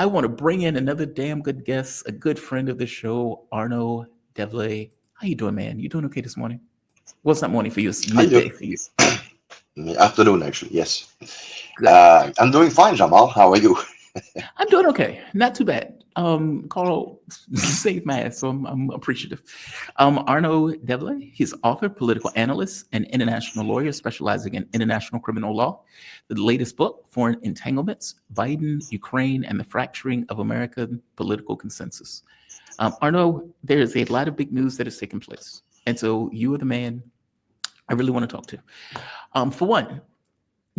I want to bring in another damn good guest, a good friend of the show, Arnaud Develay. How you doing, man? You doing okay this morning? Well, it's not morning for you; it's How you midday for you. doing? Afternoon, actually. Yes. Good. I'm doing fine, Jamal. How are you? I'm doing okay. Not too bad. Carl saved my ass, so I'm appreciative. Arnaud Develay, he's author, political analyst, and international lawyer specializing in international criminal law. The latest book, Foreign Entanglements, Biden, Ukraine, and the Fracturing of American Political Consensus. Arnaud, there's a lot of big news that has taken place. And so you are the man I really want to talk to. For one,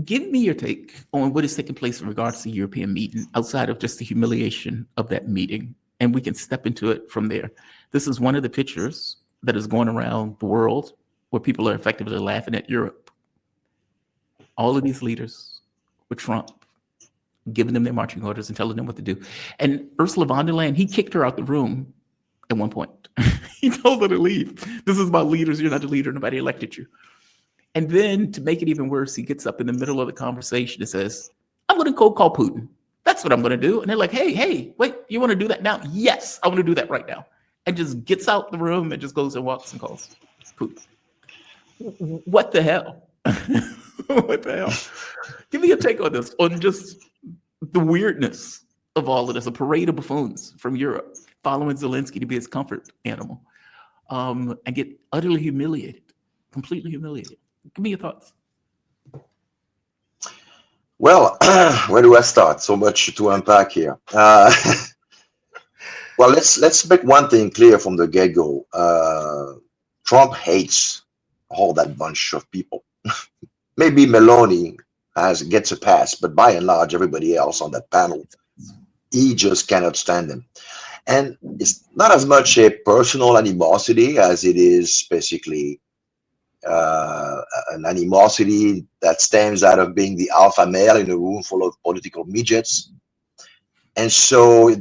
give me your take on what is taking place in regards to the European meeting outside of just the humiliation of that meeting, and we can step into it from there. This is one of the pictures that is going around the world where people are effectively laughing at Europe. All of these leaders with Trump giving them their marching orders and telling them what to do. And Ursula von der Leyen, he kicked her out the room at one point. He told her to leave. This is about leaders. You're not the leader. Nobody elected you. And then to make it even worse, he gets up in the middle of the conversation and says, I'm going to go call Putin. That's what I'm going to do. And they're like, hey, wait, you want to do that now? Yes, I want to do that right now. And just gets out the room and just goes and walks and calls Putin. What the hell? What the hell? Give me a take on this, on just the weirdness of all of this, a parade of buffoons from Europe following Zelensky to be his comfort animal, and get utterly humiliated, completely humiliated. Give me your thoughts. Well, where do I start? So much to unpack here. Well, let's make one thing clear from the get-go. Trump hates all that bunch of people. Maybe Meloni gets a pass, but by and large, everybody else on that panel, he just cannot stand them. And it's not as much a personal animosity as it is basically an animosity that stems out of being the alpha male in a room full of political midgets. And so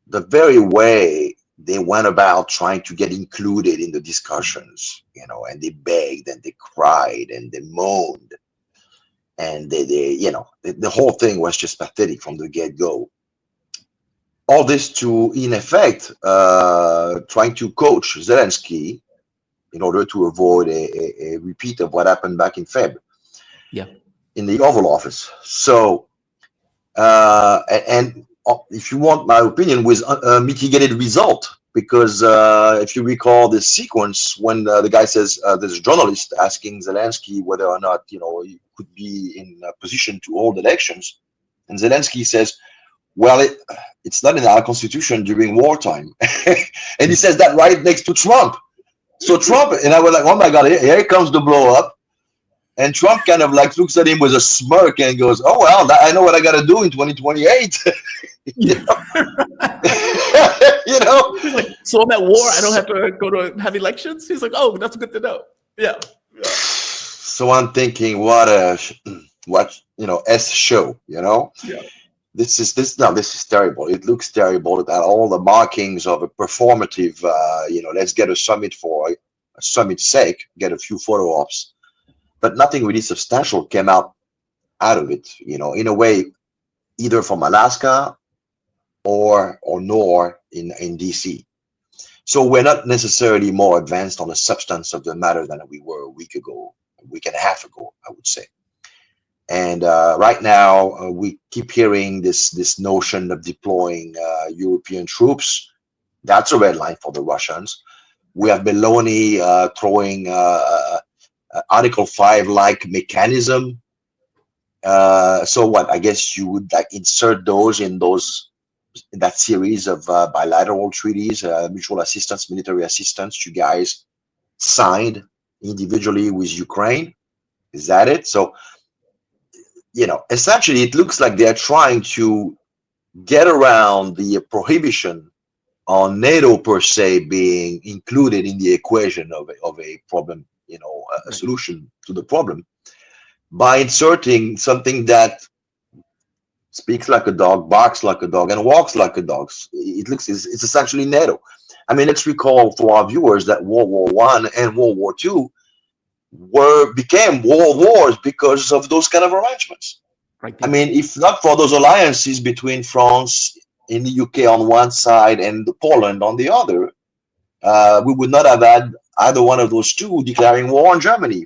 the very way they went about trying to get included in the discussions, and they begged and they cried and they moaned, and the whole thing was just pathetic from the get-go. All this to, in effect, trying to coach Zelensky in order to avoid a repeat of what happened back in Feb. Yeah. In the Oval Office. So, and if you want my opinion, with a mitigated result, because if you recall the sequence when the guy says, there's a journalist asking Zelensky whether or not, he could be in a position to hold elections. And Zelensky says, well, it's not in our constitution during wartime. And he says that right next to Trump. So Trump, and I was like, oh my God, here comes the blow up. And Trump kind of like looks at him with a smirk and goes, oh, well, I know what I got to do in 2028. you know? He's like, so I'm at war. I don't have to go to have elections. He's like, oh, that's good to know. Yeah. So I'm thinking, what S show, Yeah. This is terrible. It looks terrible that all the markings of a performative, let's get a summit for a summit's sake, get a few photo ops, but nothing really substantial came out of it, in a way, either from Alaska or nor in DC. So we're not necessarily more advanced on the substance of the matter than we were a week and a half ago, I would say. And right now, we keep hearing this notion of deploying European troops. That's a red line for the Russians. We have Meloni throwing Article 5-like mechanism. So what? I guess you would insert those in that series of bilateral treaties, mutual assistance, military assistance you guys signed individually with Ukraine. Is that it? So, essentially, it looks like they're trying to get around the prohibition on NATO per se being included in the equation of a problem, a solution to the problem, by inserting something that speaks like a dog, barks like a dog, and walks like a dog. It's essentially NATO. I mean, let's recall for our viewers that World War I and World War II became world wars because of those kind of arrangements. right I there. mean, if not for those alliances between France and the UK on one side and Poland on the other, we would not have had either one of those two declaring war on Germany.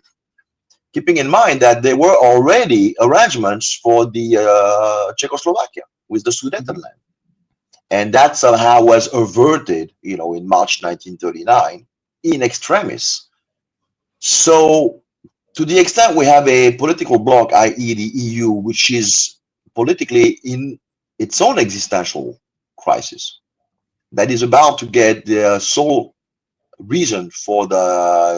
Keeping in mind that there were already arrangements for the Czechoslovakia with the Mhm. Sudetenland, and that somehow was averted, in March 1939 in extremis. So, to the extent we have a political bloc, i.e., the EU, which is politically in its own existential crisis, that is about to get the sole reason for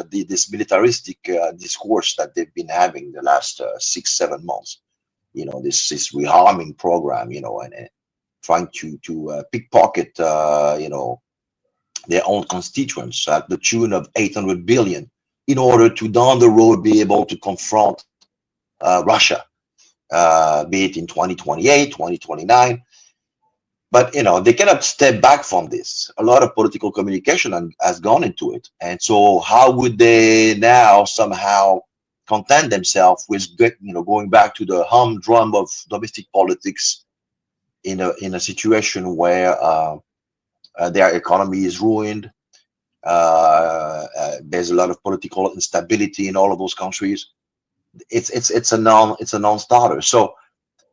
this militaristic discourse that they've been having the last 6 7 months. This rearming program, and trying to pickpocket, their own constituents at the tune of 800 billion in order to down the road be able to confront Russia, be it in 2028, 2029. But they cannot step back from this. A lot of political communication has gone into it, and so how would they now somehow content themselves with going back to the humdrum of domestic politics in a situation where their economy is ruined. There's a lot of political instability in all of those countries. It's a non-starter. So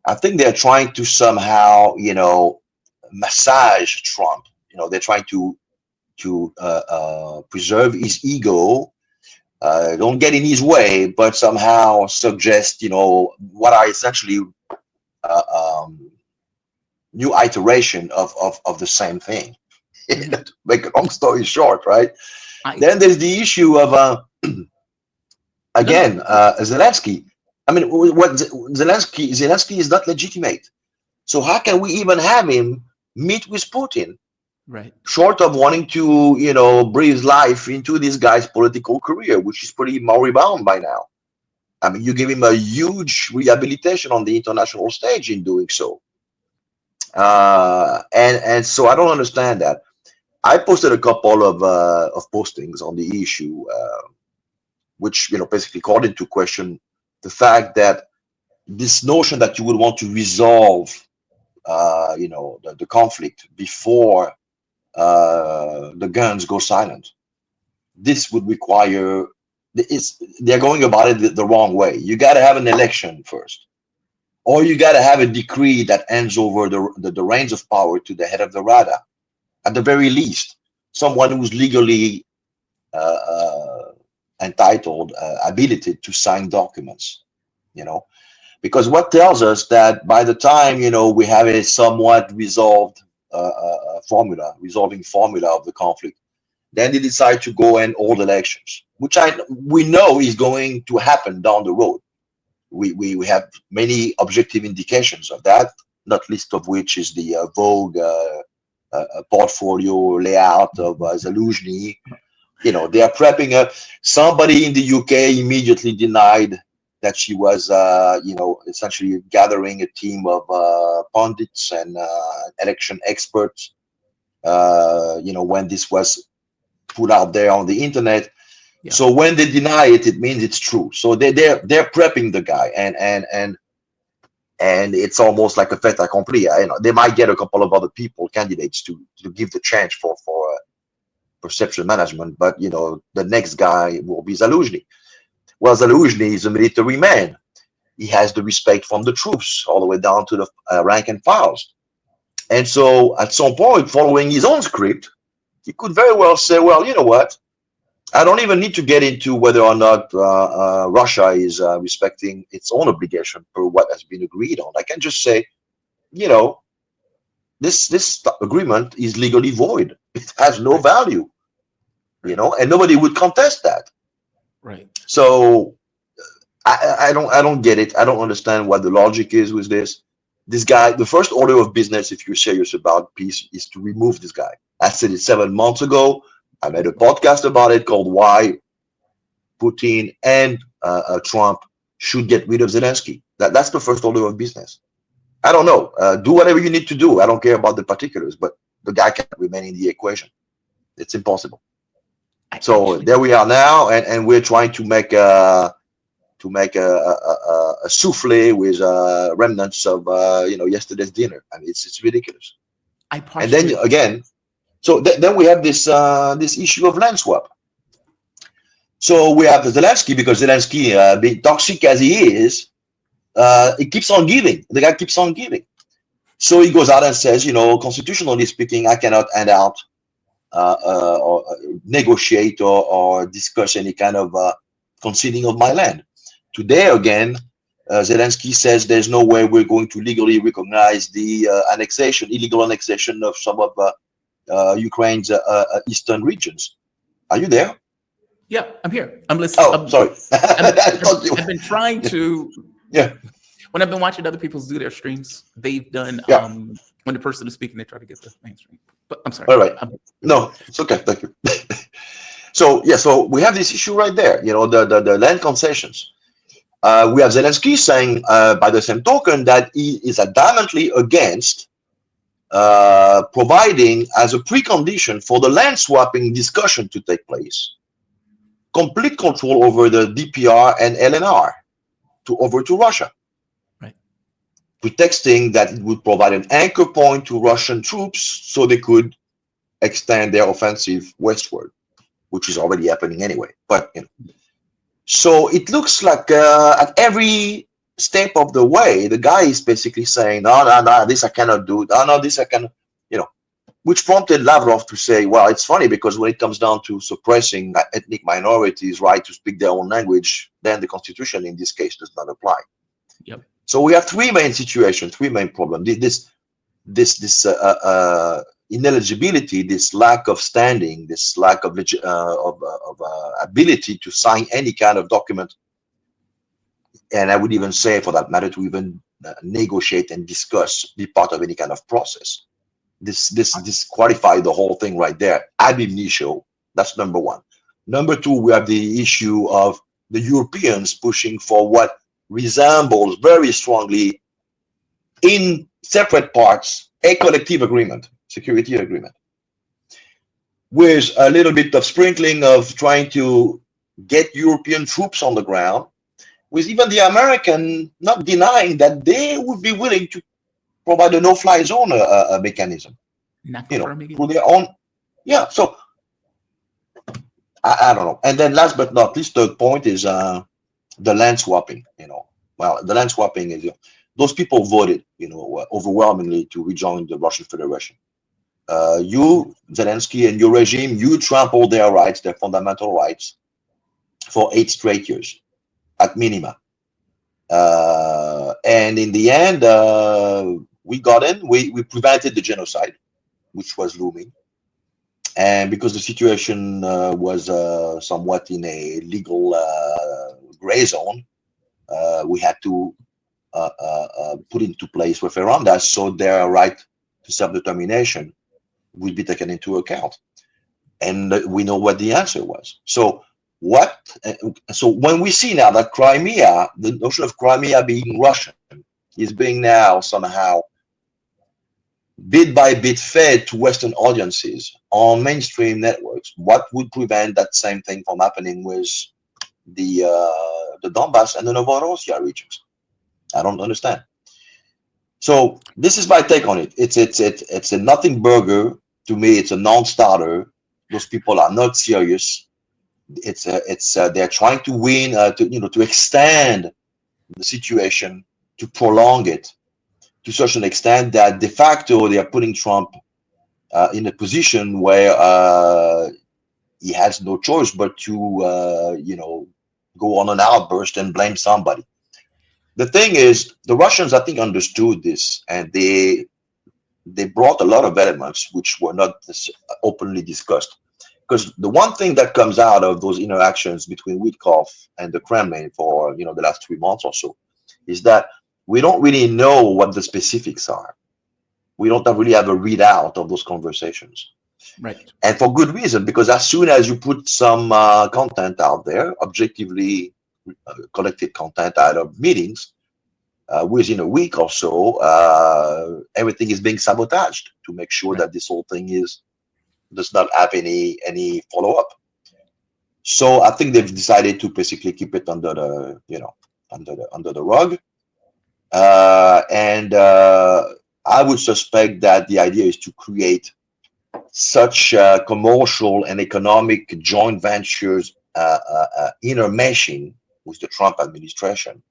I think they're trying to somehow massage Trump. They're trying to preserve his ego, don't get in his way, but somehow suggest what are essentially uh, um, new iteration of the same thing. Mhm. To make a long story short, right? I Then there's the issue of no no again Zelensky. I mean, what Zelensky is not legitimate. So how can we even have him meet with Putin, right. short of wanting to, breathe life into this guy's political career, which is pretty moribund by now? I mean, you give him a huge rehabilitation on the international stage in doing so. And so I don't understand that. I posted a couple of postings on the issue, which basically called into question the fact that this notion that you would want to resolve, the conflict before the guns go silent. This would require they're going about it the wrong way. You got to have an election first, or you got to have a decree that hands over the reins of power to the head of the Rada, at the very least, someone who's legally uh, uh, entitled, abilited to sign documents. You know, because what tells us that by the time we have a somewhat resolved resolving formula of the conflict, then they decide to go and hold elections, which we know is going to happen down the road. We have many objective indications of that, not least of which is the Vogue portfolio layout of Zaluzhny. They are prepping her. Somebody in the UK immediately denied that she was, essentially gathering a team of pundits and election experts. When this was put out there on the internet. Yeah. So when they deny it, it means it's true. So they're prepping the guy, and it's almost like a fait accompli. They might get a couple of other candidates to give the chance for perception management, but the next guy will be Zaluzhny. Well, Zaluzhny is a military man. He has the respect from the troops all the way down to the rank and files. And so at some point, following his own script, he could very well say, well, you know what? I don't even need to get into whether or not Russia is respecting its own obligation per what has been agreed on. I can just say, you know, this agreement is legally void. It has no Right. value, Right. and nobody would contest that. Right. So I don't get it. I don't understand what the logic is with this. This guy, the first order of business, if you're serious about peace, is to remove this guy. I said it 7 months ago. I made a podcast about it called "Why Putin and Trump should get rid of Zelensky." That's the first order of business. I don't know. Do whatever you need to do. I don't care about the particulars, but the guy can't remain in the equation. It's impossible. I So actually there we are now, and we're trying to to make a souffle with remnants of yesterday's dinner. I mean, it's ridiculous. I And then partially again, so then we have this issue of land swap. So we have Zelensky, because Zelensky, being toxic as he is, he keeps on giving. The guy keeps on giving. So he goes out and says, constitutionally speaking, I cannot hand out or negotiate or discuss any kind of conceding of my land. Today, again, Zelensky says there's no way we're going to legally recognize the illegal annexation of some of Ukraine's eastern regions. Are you there? Yeah, I'm here. I'm listening. Oh, sorry. I've been trying to. Yeah. When I've been watching other people do their streams, they've done. Yeah. When the person is speaking, they try to get the mainstream. But I'm sorry. All right. No, it's okay. Thank you. So we have this issue right there. The land concessions. We have Zelensky saying, by the same token, that he is adamantly against providing as a precondition for the land swapping discussion to take place, complete control over the DPR and LNR over to Russia. Right. Pretexting that it would provide an anchor point to Russian troops so they could extend their offensive westward, which is already happening anyway. But so it looks like at every step of the way, the guy is basically saying, no, this I cannot do. No, this I can, which prompted Lavrov to say, well, it's funny because when it comes down to suppressing ethnic minorities' right to speak their own language, then the Constitution in this case does not apply. Yep. So we have three main situations, three main problems. This ineligibility, this lack of standing, this lack of ability to sign any kind of document, and I would even say, for that matter, to even negotiate and discuss, be part of any kind of process. This disqualified the whole thing right there. Ab initio. That's number one. Number two, we have the issue of the Europeans pushing for what resembles very strongly, in separate parts, a collective agreement, security agreement, with a little bit of sprinkling of trying to get European troops on the ground, with even the American not denying that they would be willing to provide a no-fly zone mechanism, through their own. Yeah, so I don't know. And then last but not least, third point is the land swapping. Well, the land swapping is, those people voted, overwhelmingly to rejoin the Russian Federation. You, Zelensky, and your regime, you trampled their rights, their fundamental rights, for 8 straight years, at minima. And in the end, we got in, we prevented the genocide, which was looming. And because the situation was somewhat in a legal gray zone, we had to put into place referenda so their right to self-determination would be taken into account. And we know what the answer was. So when we see now that Crimea, the notion of Crimea being Russian, is being now somehow bit by bit fed to Western audiences on mainstream networks, what would prevent that same thing from happening with the Donbass and the Novorossiya regions? I don't understand. So this is my take on it. It's a nothing burger to me. It's a non-starter. Those people are not serious. They're trying to win, to extend the situation, to prolong it to such an extent that de facto they are putting Trump in a position where he has no choice but to go on an outburst and blame somebody. The thing is, the Russians, I think, understood this, and they brought a lot of elements which were not openly discussed. Because the one thing that comes out of those interactions between Witkoff and the Kremlin for the last 3 months or so is that we don't really know what the specifics are. We don't really have a readout of those conversations. Right. And for good reason, because as soon as you put some content out there, objectively collected content out of meetings, within a week or so, everything is being sabotaged to make sure that this whole thing does not have any follow-up. So I think they've decided to basically keep it under the, under the rug. And I would suspect that the idea is to create such commercial and economic joint ventures intermeshing with the Trump administration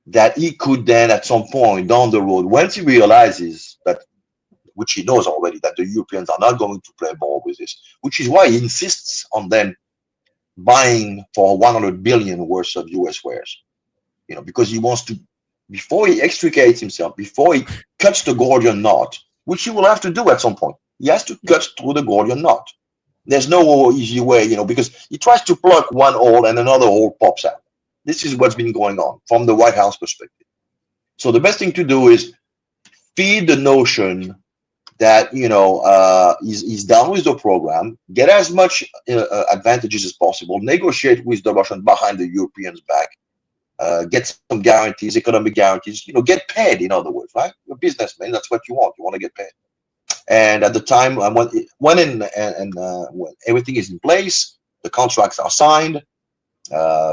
that he could then, at some point down the road, once he realizes that, which he knows already, that the Europeans are not going to play ball with this, which is why he insists on them buying for 100 billion worth of US wares, because he wants to, before he extricates himself, before he cuts the Gordian knot, which he will have to do at some point, he has to cut through the Gordian knot. There's no easy way, because he tries to plug one hole and another hole pops out. This is what's been going on from the White House perspective. So the best thing to do is feed the notion that he's done with the program, get as much advantages as possible, negotiate with the Russians behind the Europeans' back, get some guarantees, economic guarantees, get paid, in other words, right? You're a businessman, that's what you want. You want to get paid. And at the time when everything is in place, the contracts are signed,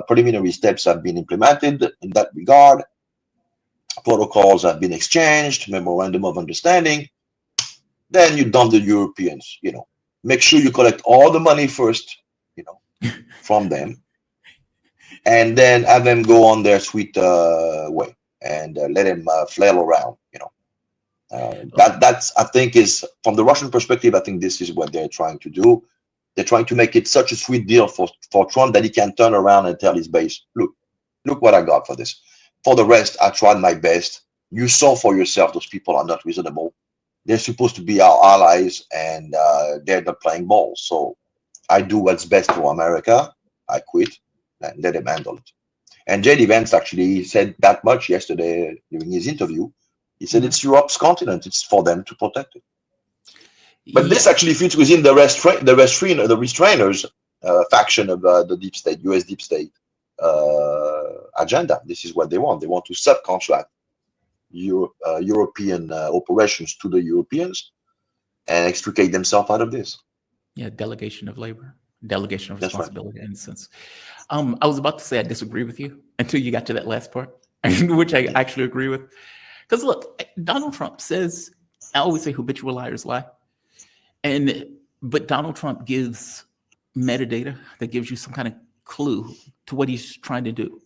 preliminary steps have been implemented in that regard, protocols have been exchanged, memorandum of understanding, then you dump the Europeans, make sure you collect all the money first, from them, and then have them go on their sweet way, and let them flail around, that's, I think, is from the Russian perspective, I think this is what they're trying to do. They're trying to make it such a sweet deal for Trump that he can turn around and tell his base, look what I got for this. For the rest, I tried my best. You saw for yourself those people are not reasonable. They're supposed to be our allies, and they're not playing ball. So I do what's best for America. I quit and let them handle it. And J.D. Vance actually said that much yesterday during his interview. He said it's Europe's continent. It's for them to protect it. But this actually fits within the restrainers faction of the deep state, U.S. deep state agenda. This is what they want. They want to subcontract European operations to the Europeans and extricate themselves out of this. Yeah, delegation of labor, delegation of responsibility, in a sense. I was about to say I disagree with you until you got to that last part, which I actually agree with. Because look, Donald Trump says, I always say habitual liars lie. But Donald Trump gives metadata that gives you some kind of clue to what he's trying to do.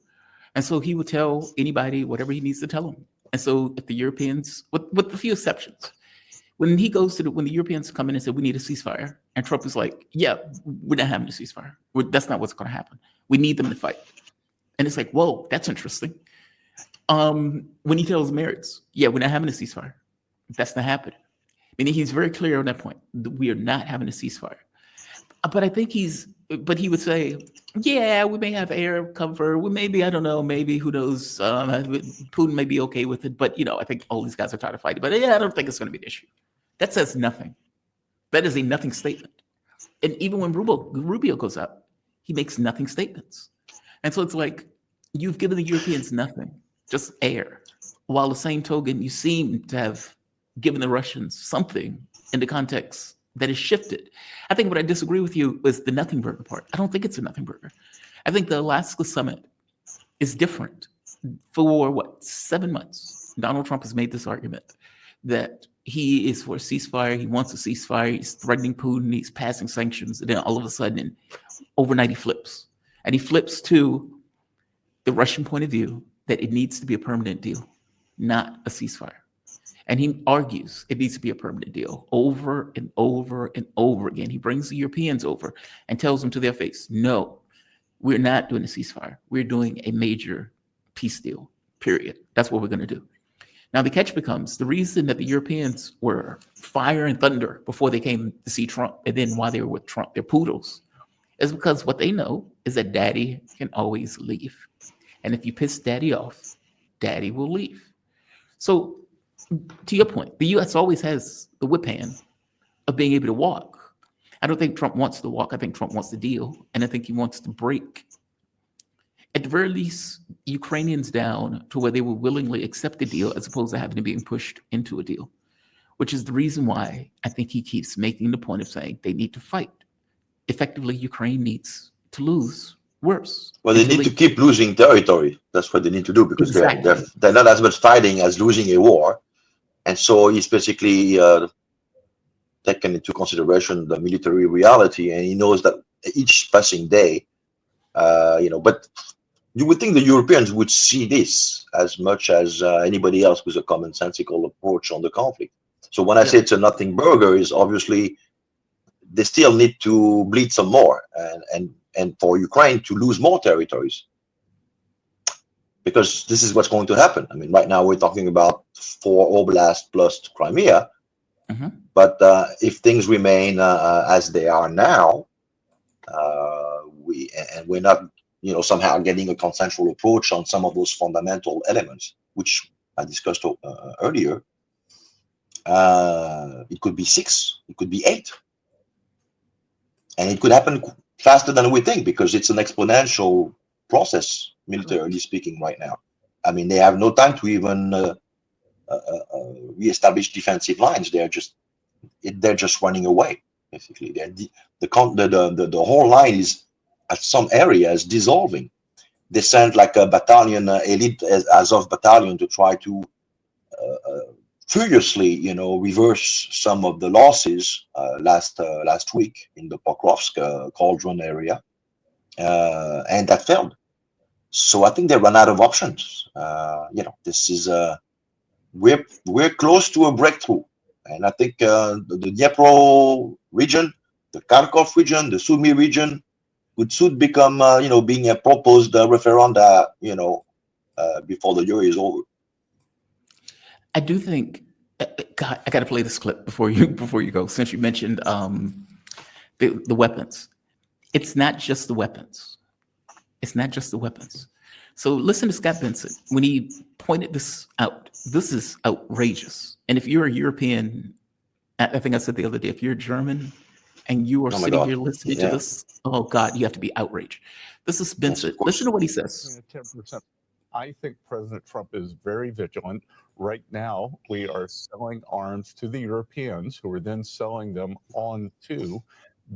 And so he would tell anybody whatever he needs to tell them. And so if the Europeans, with a few exceptions, when he goes to when the Europeans come in and say, we need a ceasefire, and Trump is like, yeah, we're not having a ceasefire. That's not what's going to happen. We need them to fight. And it's like, whoa, that's interesting. When he tells Merits, yeah, we're not having a ceasefire. That's not happening. Meaning he's very clear on that point. We are not having a ceasefire. But I think but he would say, yeah, we may have air cover. We maybe, I don't know, maybe, who knows, Putin may be okay with it. But, I think all these guys are trying to fight it. But yeah, I don't think it's going to be an issue. That says nothing. That is a nothing statement. And even when Rubio goes out, he makes nothing statements. And so it's like, you've given the Europeans nothing, just air. While the same token, you seem to have given the Russians something in the context that is shifted. I think what I disagree with you is the nothing burger part. I don't think it's a nothing burger. I think the Alaska summit is different. For 7 months, Donald Trump has made this argument that he is for a ceasefire. He wants a ceasefire. He's threatening Putin. He's passing sanctions. And then all of a sudden, overnight, he flips. And he flips to the Russian point of view that it needs to be a permanent deal, not a ceasefire. And he argues it needs to be a permanent deal over and over and over again. He brings the Europeans over and tells them to their face, no, we're not doing a ceasefire. We're doing a major peace deal, period. That's what we're going to do. Now, the catch becomes the reason that the Europeans were fire and thunder before they came to see Trump, and then while they were with Trump, they're poodles, is because what they know is that daddy can always leave. And if you piss daddy off, daddy will leave. So, to your point, the U.S. always has the whip hand of being able to walk. I don't think Trump wants to walk. I think Trump wants to deal. And I think he wants to break, at the very least, Ukrainians down to where they will willingly accept the deal as opposed to having to be pushed into a deal, which is the reason why I think he keeps making the point of saying they need to fight. Effectively, Ukraine needs to lose worse. Well, they until need to keep losing territory. That's what they need to do, because Exactly. they're not as much fighting as losing a war. And so he's basically taken into consideration the military reality, and he knows that each passing day, but you would think the Europeans would see this as much as anybody else with a commonsensical approach on the conflict. So when I say Yep. it's a nothing burger, is obviously they still need to bleed some more, and for Ukraine to lose more territories, because this is what's going to happen. I mean, right now we're talking about 4 oblasts plus Crimea, hmm but if things remain as they are now, we're not, somehow getting a consensual approach on some of those fundamental elements, which I discussed earlier. It could be 6, it could be 8, and it could happen faster than we think, because it's an exponential process, militarily speaking, right now. I mean, they have no time to even reestablish defensive lines. They're just running away. Basically, the whole line is, at some areas, dissolving. They sent like a battalion, elite Azov battalion, to try to furiously, reverse some of the losses last week in the Pokrovsk cauldron area, and that failed. So I think they run out of options. This is we're close to a breakthrough, and I think the Dnipro region, the Kharkov region, the Sumy region would soon become, being a proposed referenda, before the year is over. I do think. God, I got to play this clip before you go. Since you mentioned the weapons, it's not just the weapons. It's not just the weapons. So listen to Scott Benson when he pointed this out. This is outrageous. And if you're a European, I think I said the other day, if you're German and you are Oh my sitting God. here listening to Yeah. this, oh God, you have to be outraged. This is Yes, Benson. of course. Listen to what he says. 10%. I think President Trump is very vigilant. Right now, we are selling arms to the Europeans, who are then selling them on to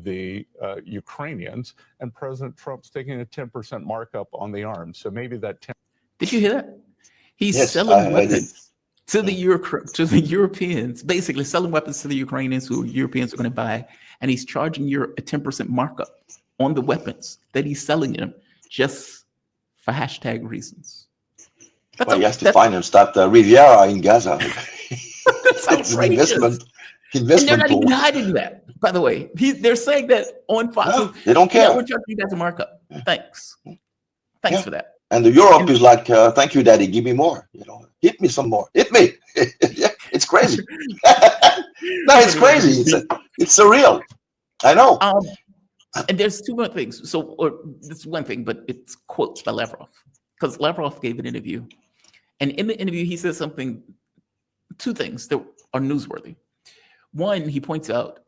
the Ukrainians, and President Trump's taking a 10% markup on the arms. So maybe that 10. Did you hear that? He's Yes, selling I did. weapons to the Europeans, basically selling weapons to the Ukrainians who Europeans are going to buy, and he's charging a 10% markup on the weapons that he's selling them just for hashtag reasons. Well, he has to finance that Riviera in Gaza. That's It's an outrageous. And they're investment not tool. even hiding that, by the way. They're saying that on Fox. No, they don't care. Yeah, we're charging you guys a markup. Thanks. Thanks for that. And the Europe is like, thank you, Daddy, give me more. Hit me some more. Hit me. Yeah, it's crazy. No, it's crazy. It's surreal. I know. And there's two more things. So, or this is one thing, but it's quotes by Lavrov, because Lavrov gave an interview, and in the interview he says something, two things that are newsworthy. One, he points out,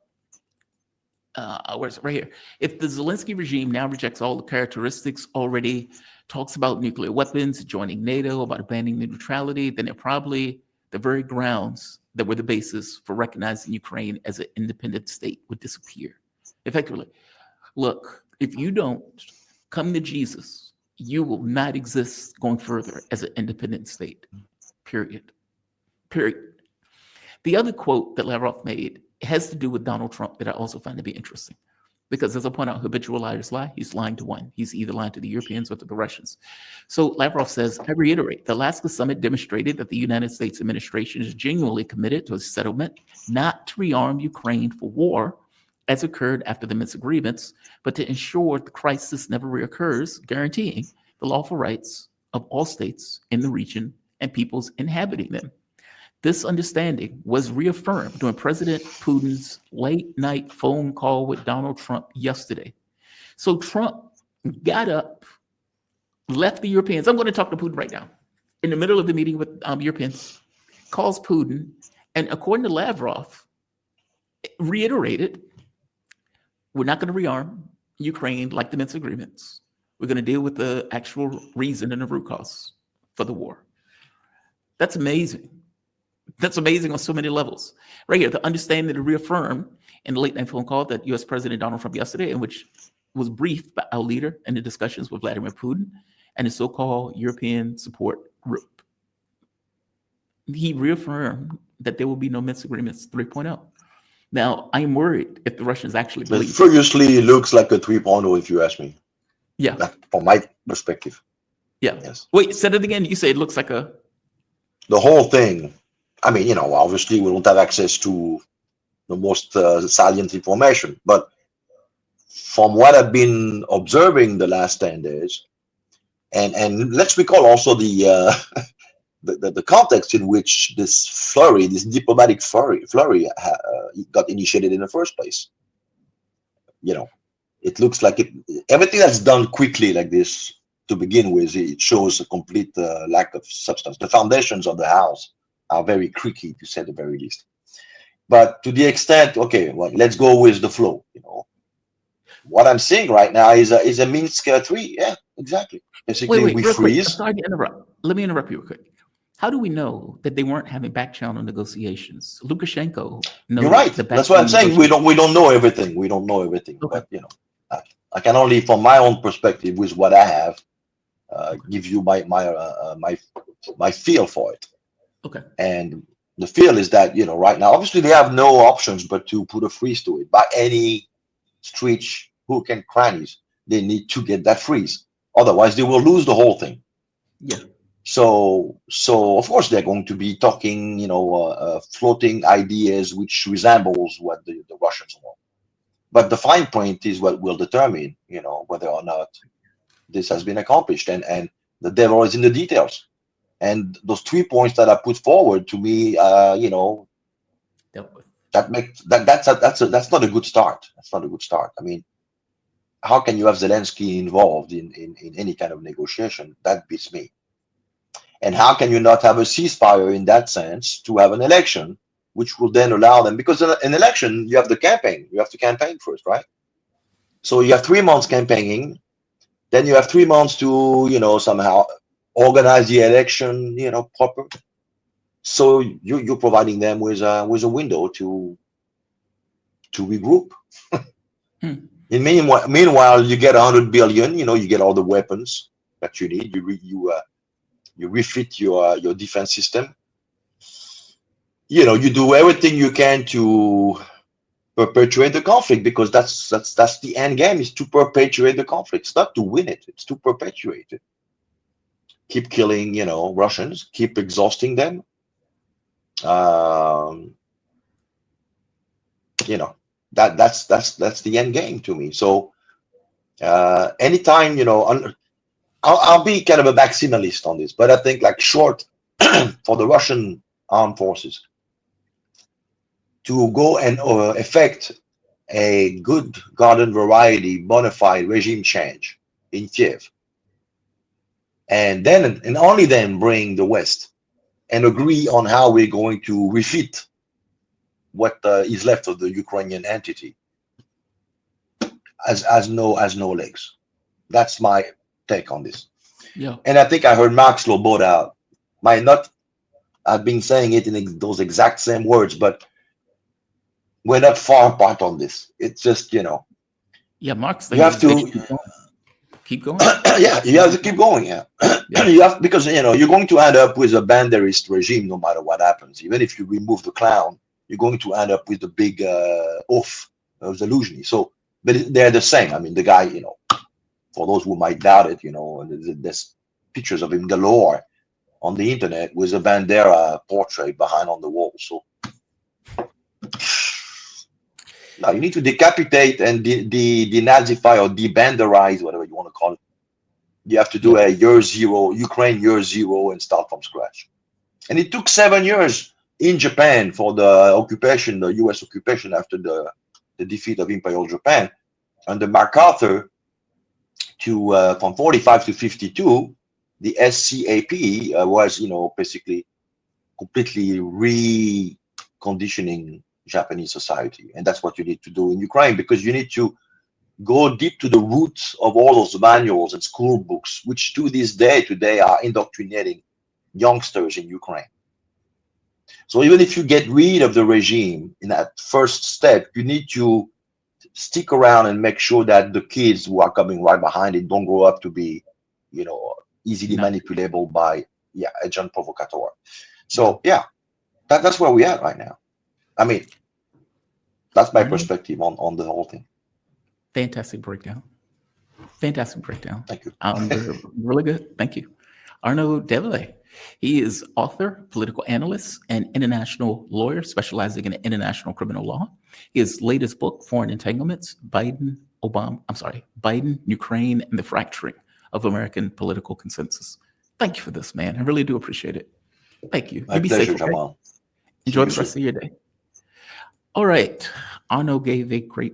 where's it? Right here. If the Zelensky regime now rejects all the characteristics already, talks about nuclear weapons, joining NATO, about abandoning neutrality, then they're probably the very grounds that were the basis for recognizing Ukraine as an independent state would disappear. Effectively, look, if you don't come to Jesus, you will not exist going further as an independent state. Period. The other quote that Lavrov made has to do with Donald Trump that I also find to be interesting. Because as I point out, habitual liars lie. He's lying to one. He's either lying to the Europeans or to the Russians. So Lavrov says, I reiterate, the Alaska summit demonstrated that the United States administration is genuinely committed to a settlement, not to rearm Ukraine for war, as occurred after the Minsk agreements, but to ensure the crisis never reoccurs, guaranteeing the lawful rights of all states in the region and peoples inhabiting them. This understanding was reaffirmed during President Putin's late-night phone call with Donald Trump yesterday. So Trump got up, left the Europeans. I'm going to talk to Putin right now. In the middle of the meeting with Europeans, calls Putin, and according to Lavrov, reiterated, we're not going to rearm Ukraine like the Minsk agreements. We're going to deal with the actual reason and the root cause for the war. That's amazing. That's amazing on so many levels. Right here, the understanding to reaffirm in the late night phone call that U.S. President Donald Trump yesterday, in which was briefed by our leader in the discussions with Vladimir Putin and the so-called European support group. He reaffirmed that there will be no Minsk agreements 3.0. Now, I'm worried if the Russians actually It believe furiously looks like a 3.0, if you ask me. Yeah. From my perspective. Yeah. Yes. Wait, said it again. You say it looks like a... The whole thing. I mean, obviously we don't have access to the most salient information, but from what I've been observing the last 10 days, and let's recall also the the context in which this diplomatic flurry got initiated in the first place. It looks like everything that's done quickly like this to begin with, it shows a complete lack of substance. The foundations of the house are very creaky, to say the very least. But to the extent, okay, well, let's go with the flow. What I'm seeing right now is a Minsk 3. Yeah, exactly. Basically, wait, we real quick. freeze. Sorry to interrupt. Let me interrupt you real quick. How do we know that they weren't having back channel negotiations? Lukashenko knows. You're right. That's what I'm saying. We don't know everything. We don't know everything. Okay. But I can only, from my own perspective, with what I have, give you my feel for it. Okay. And the feel is that right now, obviously, they have no options but to put a freeze to it by any stretch, hook and crannies. They need to get that freeze. Otherwise, they will lose the whole thing. Yeah. So of course they're going to be talking, floating ideas which resembles what the Russians want. But the fine point is what will determine, whether or not this has been accomplished. And the devil is in the details. And those 3 points that I put forward to me, that's not a good start. That's not a good start. I mean, how can you have Zelensky involved in any kind of negotiation? That beats me. And how can you not have a ceasefire in that sense to have an election, which will then allow them, because in an election, you have the campaign. You have to campaign first, right? So you have 3 months campaigning. Then you have 3 months to, somehow organize the election, proper. So you're providing them with a window to regroup. Meanwhile, you get 100 billion, you get all the weapons that you need. You refit your defense system. You do everything you can to perpetuate the conflict, because that's the end game, is to perpetuate the conflict. It's not to win it, it's to perpetuate it. Keep killing, Russians, keep exhausting them. That's the end game to me. So anytime, I'll be kind of a maximalist on this, but I think like short for the Russian armed forces to go and effect a good garden variety bona fide regime change in Kiev, and then and only then bring the West and agree on how we're going to refit what is left of the Ukrainian entity as no legs. That's my take on this. Yeah. And I think I heard Mark Sloboda might not have been saying it in those exact same words, but we're not far apart on this. It's just, Yeah, Mark's you have to keep going. yeah, you have to keep going. Yeah, you have, because you're going to end up with a banderist regime no matter what happens. Even if you remove the clown, you're going to end up with the big oaf of Zelensky. So, but they're the same. I mean, the guy, for those who might doubt it, there's pictures of him galore on the internet with a Bandera portrait behind on the wall. So now you need to decapitate and denazify or debanderize, whatever you want to call it. You have to do a year zero, Ukraine year zero, and start from scratch. And it took 7 years in Japan for the occupation, the US occupation after the defeat of Imperial Japan under MacArthur to from 45 to 52. The SCAP was, basically completely reconditioning Japanese society. And that's what you need to do in Ukraine, because you need to go deep to the roots of all those manuals and school books, which to this day today are indoctrinating youngsters in Ukraine. So even if you get rid of the regime in that first step, you need to stick around and make sure that the kids who are coming right behind it don't grow up to be, easily manipulable by agent provocateur. So that's where we are right now. I mean, that's my perspective on the whole thing. Fantastic breakdown. Fantastic breakdown. Thank you. Really good. Thank you. Arnaud Develay. He is author, political analyst, and international lawyer specializing in international criminal law. His latest book, Foreign Entanglements, Biden, Ukraine, and the Fracturing of American Political Consensus. Thank you for this, man. I really do appreciate it. Thank you. My pleasure, Jamal. Enjoy the rest of your day. All right. Arnaud gave a great